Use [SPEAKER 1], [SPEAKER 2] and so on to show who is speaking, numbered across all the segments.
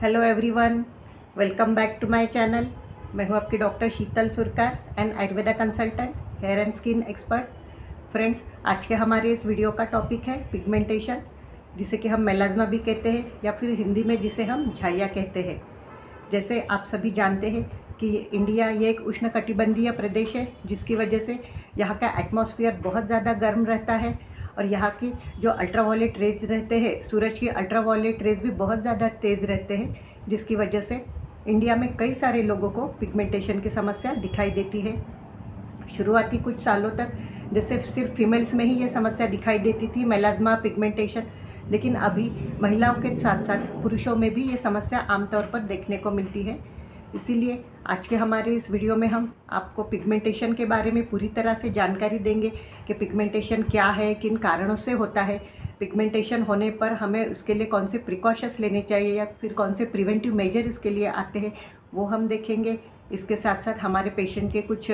[SPEAKER 1] Hello everyone, welcome back to my channel. मैं हूं आपकी doctor Sheetal Surkar and Ayurveda consultant, hair and skin expert. Friends, आज के हमारे इस वीडियो का टॉपिक है पिगमेंटेशन, जिसे कि हम मेलाज्मा भी कहते हैं या फिर हिंदी में जिसे हम झाइया कहते हैं। जैसे आप सभी जानते हैं कि इंडिया ये एक उष्णकटिबंधीय प्रदेश है, जिसकी वजह से यहाँ का एटमॉस्फेयर बहुत ज़्यादा गर्म रहता है और यहाँ की जो अल्ट्रावायलेट रेज रहते हैं, सूरज की अल्ट्रावायलेट रेज भी बहुत ज़्यादा तेज़ रहते हैं, जिसकी वजह से इंडिया में कई सारे लोगों को पिगमेंटेशन की समस्या दिखाई देती है। शुरुआती कुछ सालों तक जैसे सिर्फ फीमेल्स में ही ये समस्या दिखाई देती थी, मेलाज्मा पिगमेंटेशन, लेकिन अभी महिलाओं के साथ साथ पुरुषों में भी ये समस्या आमतौर पर देखने को मिलती है। इसीलिए आज के हमारे इस वीडियो में हम आपको पिगमेंटेशन के बारे में पूरी तरह से जानकारी देंगे कि पिगमेंटेशन क्या है, किन कारणों से होता है, पिगमेंटेशन होने पर हमें उसके लिए कौन से प्रिकॉशंस लेने चाहिए या फिर कौन से प्रिवेंटिव मेजर इसके लिए आते हैं, वो हम देखेंगे। इसके साथ साथ हमारे पेशेंट के कुछ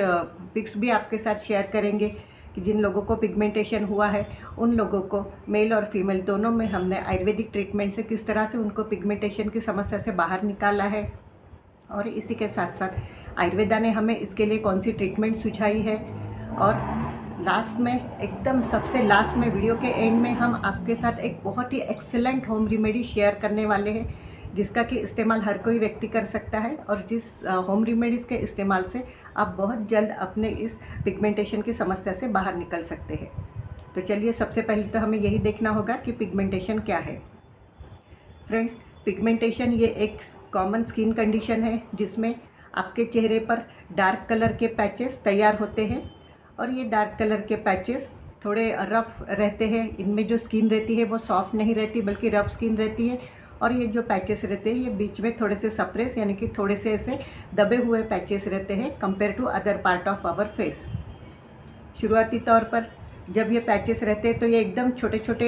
[SPEAKER 1] पिक्स भी आपके साथ शेयर करेंगे कि जिन लोगों को पिगमेंटेशन हुआ है उन लोगों को, मेल और फीमेल दोनों में, हमने आयुर्वेदिक ट्रीटमेंट से किस तरह से उनको पिगमेंटेशन की समस्या से बाहर निकाला है, और इसी के साथ साथ आयुर्वेदा ने हमें इसके लिए कौन सी ट्रीटमेंट सुझाई है। और लास्ट में, एकदम सबसे लास्ट में, वीडियो के एंड में हम आपके साथ एक बहुत ही एक्सेलेंट होम रेमेडी शेयर करने वाले हैं, जिसका कि इस्तेमाल हर कोई व्यक्ति कर सकता है और जिस होम रेमेडीज़ के इस्तेमाल से आप बहुत जल्द अपने इस पिगमेंटेशन की समस्या से बाहर निकल सकते हैं। तो चलिए, सबसे पहले तो हमें यही देखना होगा कि पिगमेंटेशन क्या है। फ्रेंड्स, पिगमेंटेशन ये एक कॉमन स्किन कंडीशन है जिसमें आपके चेहरे पर डार्क कलर के पैचेस तैयार होते हैं, और ये डार्क कलर के पैचेस थोड़े रफ़ रहते हैं। इनमें जो स्किन रहती है वो सॉफ्ट नहीं रहती बल्कि रफ़ स्किन रहती है, और ये जो पैचेस रहते हैं ये बीच में थोड़े से सप्रेस, यानी कि थोड़े से ऐसे दबे हुए पैचेस रहते हैं compare to other part of our face. शुरुआती तौर पर जब ये पैचेस रहते हैं तो ये एकदम छोटे छोटे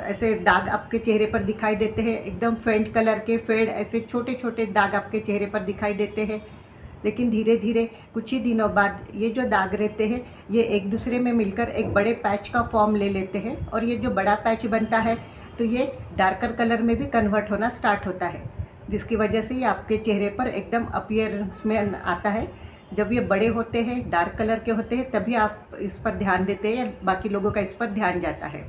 [SPEAKER 1] ऐसे दाग आपके चेहरे पर दिखाई देते हैं, एकदम फेंट कलर के फेड ऐसे छोटे छोटे दाग आपके चेहरे पर दिखाई देते हैं। लेकिन धीरे धीरे कुछ ही दिनों बाद ये जो दाग रहते हैं ये एक दूसरे में मिलकर एक बड़े पैच का फॉर्म ले लेते हैं, और ये जो बड़ा पैच बनता है तो ये डार्कर कलर में भी कन्वर्ट होना स्टार्ट होता है, जिसकी वजह से ये आपके चेहरे पर एकदम अपीयरेंस में आता है। जब ये बड़े होते हैं, डार्क कलर के होते हैं, तभी आप इस पर ध्यान देते हैं या बाकी लोगों का इस पर ध्यान जाता है।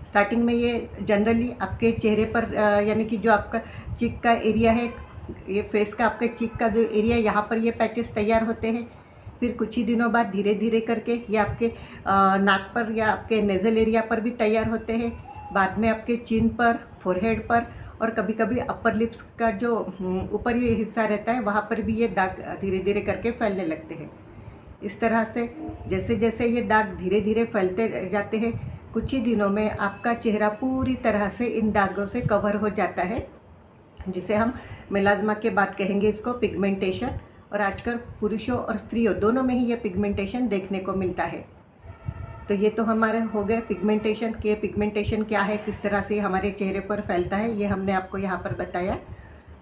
[SPEAKER 1] स्टार्टिंग में ये जनरली आपके चेहरे पर यानी कि जो आपका चीक का एरिया है, ये फेस का आपके चीक का जो एरिया, यहाँ पर ये पैचेस तैयार होते हैं। फिर कुछ ही दिनों बाद धीरे धीरे करके ये आपके नाक पर या आपके नेज़ल एरिया पर भी तैयार होते हैं। बाद में आपके चिन पर, फोरहेड पर, और कभी कभी अपर लिप्स का जो ऊपरी हिस्सा रहता है वहाँ पर भी ये दाग धीरे धीरे करके फैलने लगते हैं। इस तरह से जैसे जैसे ये दाग धीरे धीरे फैलते जाते हैं, कुछ ही दिनों में आपका चेहरा पूरी तरह से इन दागों से कवर हो जाता है, जिसे हम मेलाज्मा के बाद कहेंगे इसको पिगमेंटेशन। और आजकल पुरुषों और स्त्रियों दोनों में ही ये पिगमेंटेशन देखने को मिलता है। तो ये तो हमारे हो गए पिगमेंटेशन के। पिगमेंटेशन क्या है, किस तरह से हमारे चेहरे पर फैलता है, ये हमने आपको यहाँ पर बताया।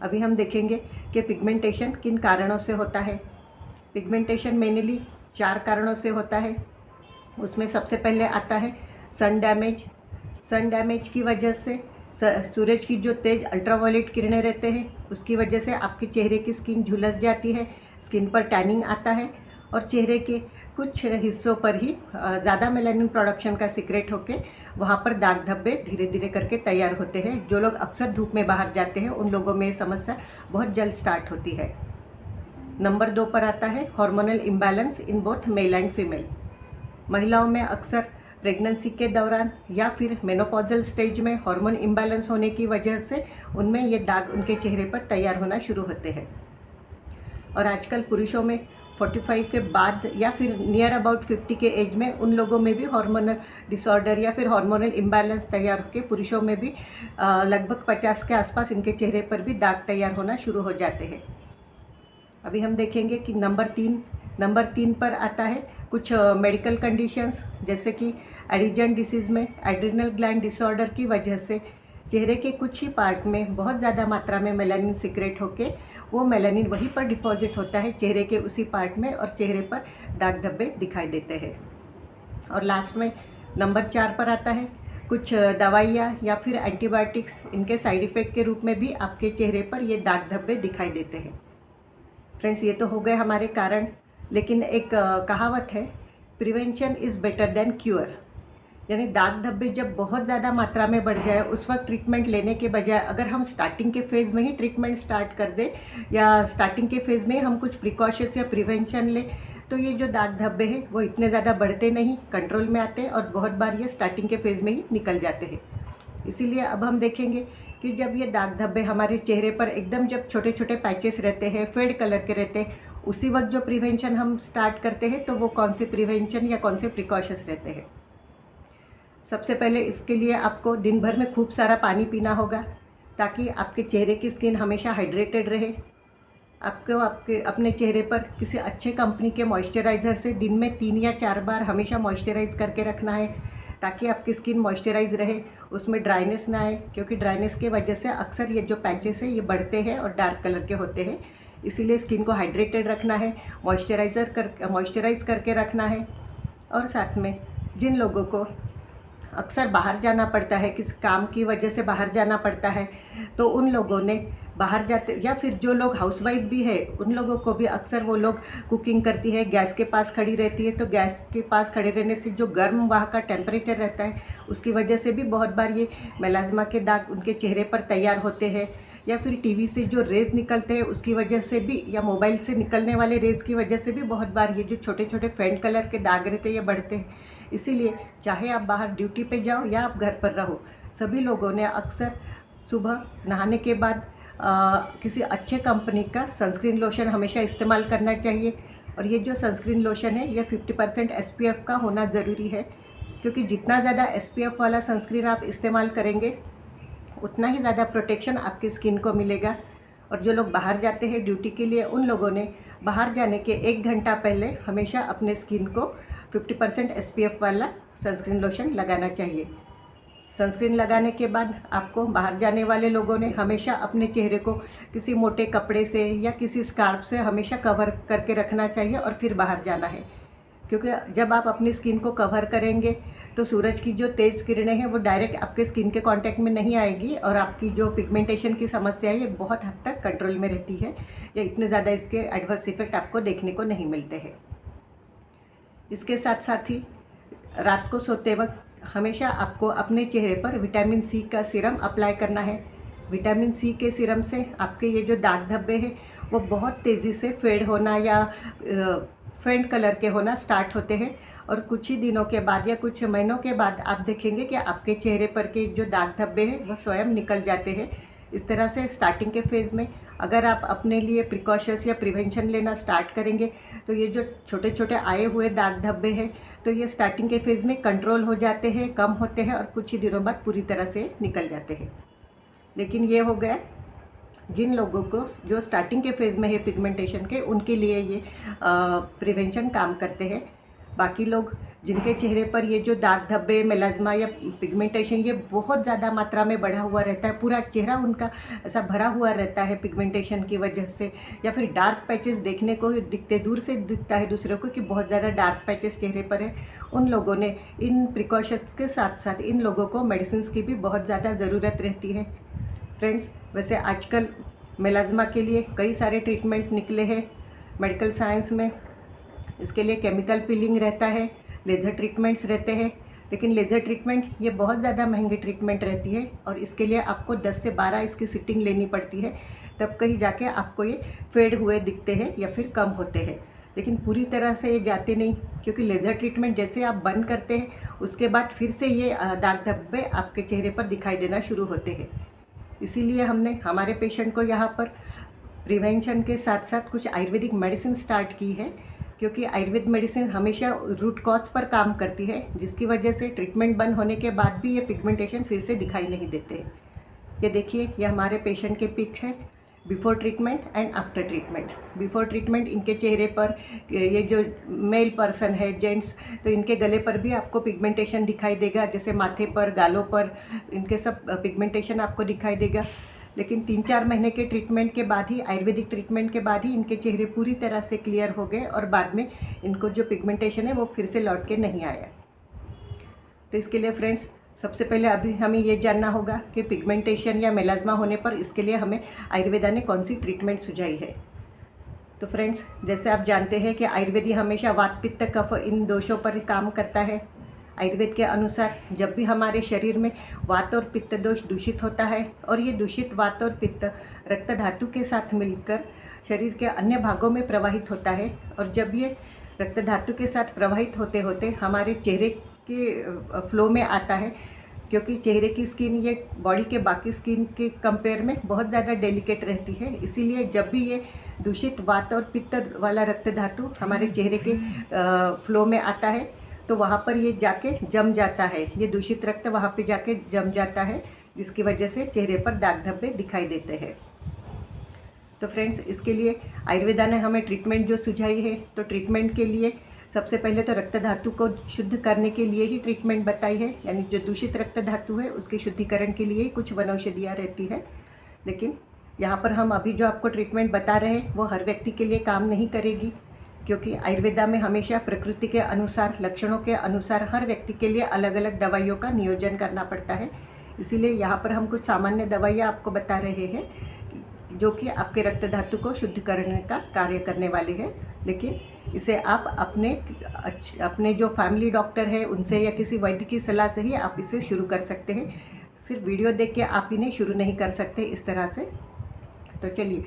[SPEAKER 1] अभी हम देखेंगे कि पिगमेंटेशन किन कारणों से होता है। पिगमेंटेशन मेनली 4 कारणों से होता है। उसमें सबसे पहले आता है सन डैमेज। सन डैमेज की वजह से सूरज की जो तेज़ अल्ट्रावायलेट किरणें रहते हैं उसकी वजह से आपके चेहरे की स्किन झुलस जाती है, स्किन पर टैनिंग आता है, और चेहरे के कुछ हिस्सों पर ही ज़्यादा मेलानिन प्रोडक्शन का सीक्रेट होके वहाँ पर दाग धब्बे धीरे धीरे करके तैयार होते हैं। जो लोग अक्सर धूप में बाहर जाते हैं उन लोगों में ये समस्या बहुत जल्द स्टार्ट होती है। नंबर 2 पर आता है hormonal imbalance in both male and female. महिलाओं में अक्सर प्रेगनेंसी के दौरान या फिर मेनोपॉजल स्टेज में हार्मोन इम्बैलेंस होने की वजह से उनमें ये दाग उनके चेहरे पर तैयार होना शुरू होते हैं। और आजकल पुरुषों में 45 के बाद या फिर नियर अबाउट 50 के एज में उन लोगों में भी हार्मोनल डिसऑर्डर या फिर हार्मोनल इम्बैलेंस तैयार होकर पुरुषों में भी लगभग 50 के आसपास इनके चेहरे पर भी दाग तैयार होना शुरू हो जाते हैं। अभी हम देखेंगे कि नंबर 3 पर आता है कुछ मेडिकल कंडीशंस, जैसे कि एडिजन डिसीज़ में एड्रिनल ग्लैंड डिसऑर्डर की वजह से चेहरे के कुछ ही पार्ट में बहुत ज़्यादा मात्रा में मेलानिन सीक्रेट होके वो मेलानिन वहीं पर डिपॉजिट होता है चेहरे के उसी पार्ट में, और चेहरे पर दाग धब्बे दिखाई देते हैं। और लास्ट में नंबर 4 पर आता है कुछ दवाइयाँ या फिर एंटीबायोटिक्स इनके साइड इफ़ेक्ट के रूप में भी आपके चेहरे पर ये दाग धब्बे दिखाई देते हैं। फ्रेंड्स, ये तो हो गए हमारे कारण, लेकिन एक कहावत है, prevention is better than cure. यानी दाग धब्बे जब बहुत ज़्यादा मात्रा में बढ़ जाए उस वक्त ट्रीटमेंट लेने के बजाय अगर हम स्टार्टिंग के फेज़ में ही ट्रीटमेंट स्टार्ट कर दें या स्टार्टिंग के फेज़ में हम कुछ प्रिकॉशंस या प्रिवेंशन लें तो ये जो दाग धब्बे हैं वो इतने ज़्यादा बढ़ते नहीं, कंट्रोल में आते हैं और बहुत बार ये स्टार्टिंग के फेज़ में ही निकल जाते हैं। इसीलिए अब हम देखेंगे कि जब ये दाग धब्बे हमारे चेहरे पर एकदम जब छोटे छोटे पैचेस रहते हैं, फेड कलर के रहते हैं, उसी वक्त जो प्रिवेंशन हम स्टार्ट करते हैं तो वो कौन से प्रिवेंशन या कौन से प्रिकॉशंस रहते हैं। सबसे पहले इसके लिए आपको दिन भर में खूब सारा पानी पीना होगा ताकि आपके चेहरे की स्किन हमेशा हाइड्रेटेड रहे। आपको आपके अपने चेहरे पर किसी अच्छे कंपनी के मॉइस्चराइज़र से दिन में 3 या 4 बार हमेशा मॉइस्चराइज़ करके रखना है ताकि आपकी स्किन मॉइस्चराइज रहे, उसमें ड्राइनेस ना आए, क्योंकि ड्राइनेस की वजह से अक्सर ये जो पैचेस है ये बढ़ते हैं और डार्क कलर के होते हैं। इसीलिए स्किन को हाइड्रेटेड रखना है, मॉइस्चराइज़ करके रखना है। और साथ में जिन लोगों को अक्सर बाहर जाना पड़ता है, किसी काम की वजह से बाहर जाना पड़ता है, तो उन लोगों ने बाहर जाते या फिर जो लोग हाउसवाइफ भी है उन लोगों को भी अक्सर वो लोग कुकिंग करती है, गैस के पास खड़ी रहती है, तो गैस के पास खड़े रहने से जो गर्म वहाँ का टेम्परेचर रहता है उसकी वजह से भी बहुत बार ये मेलाज्मा के दाग उनके चेहरे पर तैयार होते हैं। या फिर टीवी से जो रेज़ निकलते हैं उसकी वजह से भी, या मोबाइल से निकलने वाले रेज़ की वजह से भी बहुत बार ये जो छोटे छोटे फेंट कलर के दाग रहते हैं ये बढ़ते हैं। इसीलिए चाहे आप बाहर ड्यूटी पे जाओ या आप घर पर रहो, सभी लोगों ने अक्सर सुबह नहाने के बाद किसी अच्छे कंपनी का सनस्क्रीन लोशन हमेशा इस्तेमाल करना चाहिए। और ये जो सनस्क्रीन लोशन है ये 50% SPF का होना ज़रूरी है, क्योंकि जितना ज़्यादा SPF वाला सनस्क्रीन आप इस्तेमाल करेंगे उतना ही ज़्यादा प्रोटेक्शन आपकी स्किन को मिलेगा। और जो लोग बाहर जाते हैं ड्यूटी के लिए उन लोगों ने बाहर जाने के 1 घंटा पहले हमेशा अपने स्किन को 50% SPF वाला सनस्क्रीन लोशन लगाना चाहिए। सनस्क्रीन लगाने के बाद आपको बाहर जाने वाले लोगों ने हमेशा अपने चेहरे को किसी मोटे कपड़े से या किसी स्कार्फ से हमेशा कवर करके रखना चाहिए और फिर बाहर जाना है, क्योंकि जब आप अपनी स्किन को कवर करेंगे तो सूरज की जो तेज़ किरणें हैं वो डायरेक्ट आपके स्किन के कांटेक्ट में नहीं आएगी और आपकी जो पिगमेंटेशन की समस्या है ये बहुत हद तक कंट्रोल में रहती है, या इतने ज़्यादा इसके एडवर्स इफेक्ट आपको देखने को नहीं मिलते हैं। इसके साथ साथ ही रात को सोते वक्त हमेशा आपको अपने चेहरे पर विटामिन सी का सीरम अप्लाई करना है। विटामिन सी के सीरम से आपके ये जो दाग धब्बे हैं वो बहुत तेज़ी से फेड होना या फेंट कलर के होना स्टार्ट होते हैं, और कुछ ही दिनों के बाद या कुछ महीनों के बाद आप देखेंगे कि आपके चेहरे पर के जो दाग धब्बे हैं वो स्वयं निकल जाते हैं। इस तरह से स्टार्टिंग के फेज़ में अगर आप अपने लिए प्रिकॉशंस या प्रिवेंशन लेना स्टार्ट करेंगे तो ये जो छोटे छोटे आए हुए दाग धब्बे हैं तो ये स्टार्टिंग के फेज़ में कंट्रोल हो जाते हैं, कम होते हैं और कुछ ही दिनों बाद पूरी तरह से निकल जाते हैं। लेकिन ये हो गया जिन लोगों को जो स्टार्टिंग के फेज़ में है पिगमेंटेशन के, उनके लिए ये प्रिवेंशन काम करते हैं। बाकी लोग जिनके चेहरे पर ये जो दाग धब्बे, मेलाज्मा या पिगमेंटेशन ये बहुत ज़्यादा मात्रा में बढ़ा हुआ रहता है, पूरा चेहरा उनका ऐसा भरा हुआ रहता है पिगमेंटेशन की वजह से, या फिर डार्क पैचेस देखने को दिखते, दूर से दिखता है दूसरों को कि बहुत ज़्यादा डार्क पैचेस चेहरे पर है, उन लोगों ने इन प्रिकॉशंस के साथ साथ इन लोगों को मेडिसिन की भी बहुत ज़्यादा ज़रूरत रहती है। फ्रेंड्स, वैसे आजकल मेलाज्मा के लिए कई सारे ट्रीटमेंट निकले हैं मेडिकल साइंस में। इसके लिए केमिकल पीलिंग रहता है, लेज़र ट्रीटमेंट्स रहते हैं, लेकिन लेज़र ट्रीटमेंट ये बहुत ज़्यादा महंगी ट्रीटमेंट रहती है और इसके लिए आपको 10 से 12 इसकी सिटिंग लेनी पड़ती है, तब कहीं जाके आपको ये फेड हुए दिखते हैं या फिर कम होते हैं। लेकिन पूरी तरह से ये जाते नहीं, क्योंकि लेज़र ट्रीटमेंट जैसे आप बंद करते हैं उसके बाद फिर से ये दाग धब्बे आपके चेहरे पर दिखाई देना शुरू होते हैं। इसीलिए हमने हमारे पेशेंट को यहाँ पर प्रिवेंशन के साथ साथ कुछ आयुर्वेदिक मेडिसिन स्टार्ट की है, क्योंकि आयुर्वेद मेडिसिन हमेशा रूट कॉज पर काम करती है, जिसकी वजह से ट्रीटमेंट बंद होने के बाद भी ये पिगमेंटेशन फिर से दिखाई नहीं देते। ये देखिए, ये हमारे पेशेंट के पिक है before treatment and after treatment. Before treatment इनके चेहरे पर, ये जो मेल पर्सन है जेंट्स, तो इनके गले पर भी आपको पिगमेंटेशन दिखाई देगा, जैसे माथे पर, गालों पर, इनके सब पिगमेंटेशन आपको दिखाई देगा। लेकिन 3-4 महीने के ट्रीटमेंट के बाद ही, आयुर्वेदिक ट्रीटमेंट के बाद ही इनके चेहरे पूरी तरह से क्लियर हो गए और बाद में इनको जो पिगमेंटेशन है वो फिर से लौट के नहीं आया। तो इसके लिए फ्रेंड्स, सबसे पहले अभी हमें ये जानना होगा कि पिगमेंटेशन या मेलाज्मा होने पर इसके लिए हमें आयुर्वेदा ने कौन सी ट्रीटमेंट सुझाई है। तो फ्रेंड्स, जैसे आप जानते हैं कि आयुर्वेद हमेशा वात पित्त कफ इन दोषों पर काम करता है। आयुर्वेद के अनुसार जब भी हमारे शरीर में वात और पित्त दोष दूषित होता है और ये दूषित वात और पित्त रक्त धातु के साथ मिलकर शरीर के अन्य भागों में प्रवाहित होता है, और जब ये रक्त धातु के साथ प्रवाहित होते होते हमारे चेहरे के फ्लो में आता है, क्योंकि चेहरे की स्किन ये बॉडी के बाकी स्किन के कंपेयर में बहुत ज़्यादा डेलिकेट रहती है, इसीलिए जब भी ये दूषित वात और पित्त वाला रक्त धातु हमारे चेहरे के फ्लो में आता है तो वहाँ पर ये जाके जम जाता है, ये दूषित रक्त वहाँ पे जाके जम जाता है, जिसकी वजह से चेहरे पर दाग धब्बे दिखाई देते हैं। तो फ्रेंड्स, इसके लिए आयुर्वेदा ने हमें ट्रीटमेंट जो सुझाई है, तो ट्रीटमेंट के लिए सबसे पहले तो रक्त धातु को शुद्ध करने के लिए ही ट्रीटमेंट बताई है, यानी जो दूषित रक्त धातु है उसके शुद्धिकरण के लिए ही कुछ वनौषधियाँ रहती है। लेकिन यहाँ पर हम अभी जो आपको ट्रीटमेंट बता रहे हैं वो हर व्यक्ति के लिए काम नहीं करेगी, क्योंकि आयुर्वेदा में हमेशा प्रकृति के अनुसार, लक्षणों के अनुसार हर व्यक्ति के लिए अलग अलग दवाइयों का नियोजन करना पड़ता है। इसीलिए यहाँ पर हम कुछ सामान्य दवाइयाँ आपको बता रहे हैं जो कि आपके रक्त धातु को शुद्ध करने का कार्य करने वाली है। लेकिन इसे आप अपने जो फैमिली डॉक्टर है उनसे या किसी वैद्य की सलाह से ही आप इसे शुरू कर सकते हैं। सिर्फ वीडियो देख के आप इन्हें शुरू नहीं कर सकते इस तरह से। तो चलिए,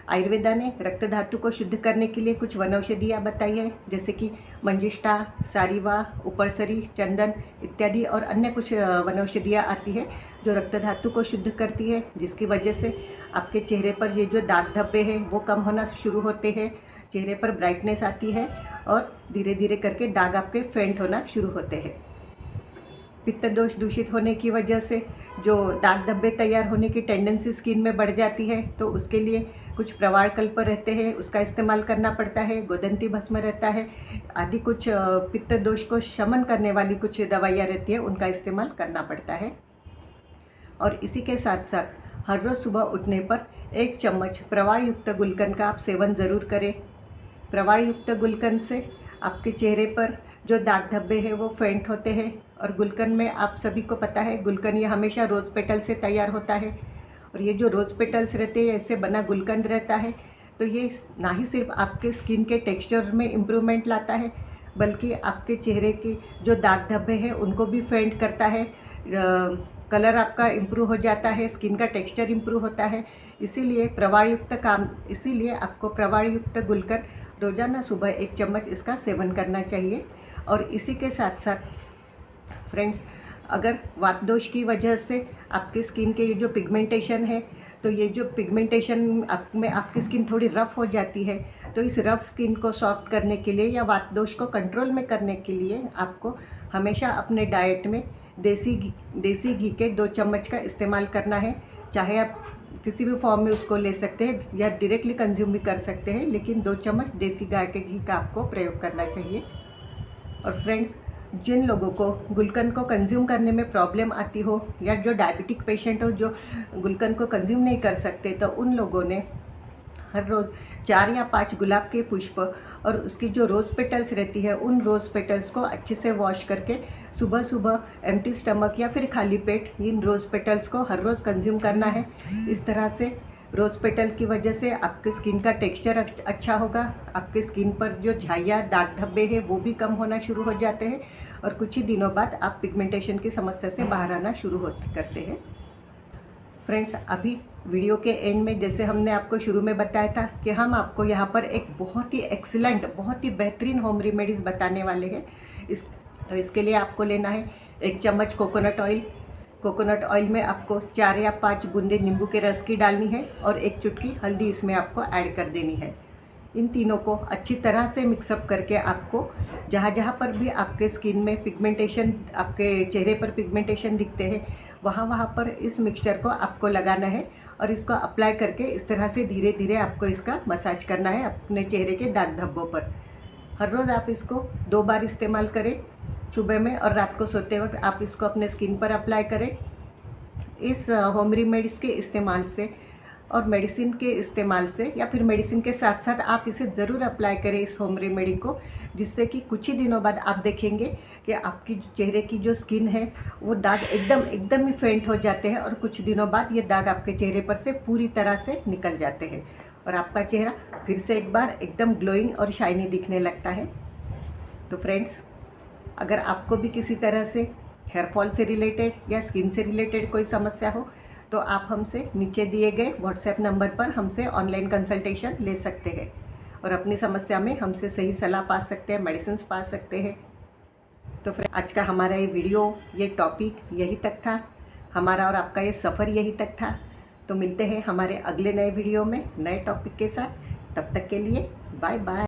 [SPEAKER 1] आयुर्वेदा ने रक्त धातु को शुद्ध करने के लिए कुछ वनौषधियाँ बताई है, जैसे कि मंजिष्ठा, सारीवा, उपरसरी, चंदन इत्यादि और अन्य कुछ वनौषधियाँ आती है जो रक्त धातु को शुद्ध करती है, जिसकी वजह से आपके चेहरे पर ये जो दाग धब्बे हैं वो कम होना शुरू होते हैं, चेहरे पर ब्राइटनेस आती है और धीरे धीरे करके दाग आपके फेंट होना शुरू होते हैं। पित्त दोष दूषित होने की वजह से जो दाग धब्बे तैयार होने की टेंडेंसी स्किन में बढ़ जाती है, तो उसके लिए कुछ प्रवाल कल्प रहते हैं, उसका इस्तेमाल करना पड़ता है। गोदंती भस्म रहता है, आदि कुछ पित्त दोष को शमन करने वाली कुछ दवाइयाँ रहती है, उनका इस्तेमाल करना पड़ता है। और इसी के साथ साथ हर रोज़ सुबह उठने पर 1 चम्मच प्रवाल युक्त गुलकंद का आप सेवन ज़रूर करें। प्रवाल युक्त गुलकंद से आपके चेहरे पर जो दाग धब्बे हैं वो फेंट होते हैं। और गुलकंद में आप सभी को पता है, गुलकंद ये हमेशा रोज़ पेटल से तैयार होता है, और ये जो रोज़ पेटल्स रहते हैं इससे बना गुलकंद रहता है, तो ये ना ही सिर्फ आपके स्किन के टेक्सचर में इम्प्रूवमेंट लाता है, बल्कि आपके चेहरे की जो दाग धब्बे हैं उनको भी फेंट करता है, कलर आपका इम्प्रूव हो जाता है, स्किन का टेक्सचर इम्प्रूव होता है। इसीलिए आपको प्रवाल युक्त गुलकंद रोज़ाना सुबह 1 चम्मच इसका सेवन करना चाहिए। और इसी के साथ साथ फ्रेंड्स, अगर वात दोष की वजह से आपकी स्किन के ये जो पिगमेंटेशन है, तो ये जो पिगमेंटेशन में आपकी स्किन थोड़ी रफ़ हो जाती है, तो इस रफ़ स्किन को सॉफ्ट करने के लिए या वात दोष को कंट्रोल में करने के लिए आपको हमेशा अपने डाइट में देसी घी के 2 चम्मच का इस्तेमाल करना है। चाहे आप किसी भी फॉर्म में उसको ले सकते हैं या डायरेक्टली कंज्यूम भी कर सकते हैं, लेकिन 2 चम्मच देसी गाय के घी का आपको प्रयोग करना चाहिए। और फ्रेंड्स, जिन लोगों को गुलकंद को कंज्यूम करने में प्रॉब्लम आती हो, या जो डायबिटिक पेशेंट हो जो गुलकंद को कंज्यूम नहीं कर सकते, तो उन लोगों ने हर रोज़ 4 या 5 गुलाब के पुष्प और उसकी जो रोज़ पेटल्स रहती है, उन रोज़ पेटल्स को अच्छे से वॉश करके सुबह सुबह एम्प्टी स्टमक या फिर खाली पेट इन रोज़ पेटल्स को हर रोज़ कंज्यूम करना है। इस तरह से रोज़ पेटल की वजह से आपके स्किन का टेक्सचर अच्छा होगा, आपके स्किन पर जो झाइयाँ, दाग धब्बे हैं वो भी कम होना शुरू हो जाते हैं, और कुछ ही दिनों बाद आप पिगमेंटेशन की समस्या से बाहर आना शुरू करते हैं। फ्रेंड्स, अभी वीडियो के एंड में जैसे हमने आपको शुरू में बताया था कि हम आपको यहाँ पर एक बहुत ही एक्सीलेंट, बहुत ही बेहतरीन होम रेमेडीज़ बताने वाले हैं। तो इसके लिए आपको लेना है 1 चम्मच कोकोनट ऑयल। कोकोनट ऑयल में आपको 4 या 5 बूंदे नींबू के रस की डालनी है और 1 चुटकी हल्दी इसमें आपको ऐड कर देनी है। इन तीनों को अच्छी तरह से मिक्सअप करके आपको जहाँ जहाँ पर भी आपके स्किन में पिगमेंटेशन, आपके चेहरे पर पिगमेंटेशन दिखते हैं, वहाँ पर इस मिक्सचर को आपको लगाना है और इसको अप्लाई करके इस तरह से धीरे धीरे आपको इसका मसाज करना है अपने चेहरे के दाग धब्बों पर। हर रोज़ आप इसको 2 बार इस्तेमाल करें, सुबह में और रात को सोते वक्त आप इसको अपने स्किन पर अप्लाई करें। इस होम रेमेडीज़ के इस्तेमाल से और मेडिसिन के इस्तेमाल से या फिर मेडिसिन के साथ साथ आप इसे ज़रूर अप्लाई करें इस होम रेमेडी को, जिससे कि कुछ ही दिनों बाद आप देखेंगे कि आपकी चेहरे की जो स्किन है वो दाग एकदम ही फेंट हो जाते हैं और कुछ दिनों बाद ये दाग आपके चेहरे पर से पूरी तरह से निकल जाते हैं और आपका चेहरा फिर से एक बार एकदम ग्लोइंग और शाइनी दिखने लगता है। तो फ्रेंड्स, अगर आपको भी किसी तरह से हेयर फॉल से रिलेटेड या स्किन से रिलेटेड कोई समस्या हो तो आप हमसे नीचे दिए गए व्हाट्सएप नंबर पर हमसे ऑनलाइन कंसल्टेशन ले सकते हैं और अपनी समस्या में हमसे सही सलाह पा सकते हैं, मेडिसिन पा सकते हैं। तो फ्रेंड, आज का हमारा ये वीडियो, ये टॉपिक यही तक था, हमारा और आपका ये सफ़र यही तक था। तो मिलते हैं हमारे अगले नए वीडियो में नए टॉपिक के साथ। तब तक के लिए बाय बाय।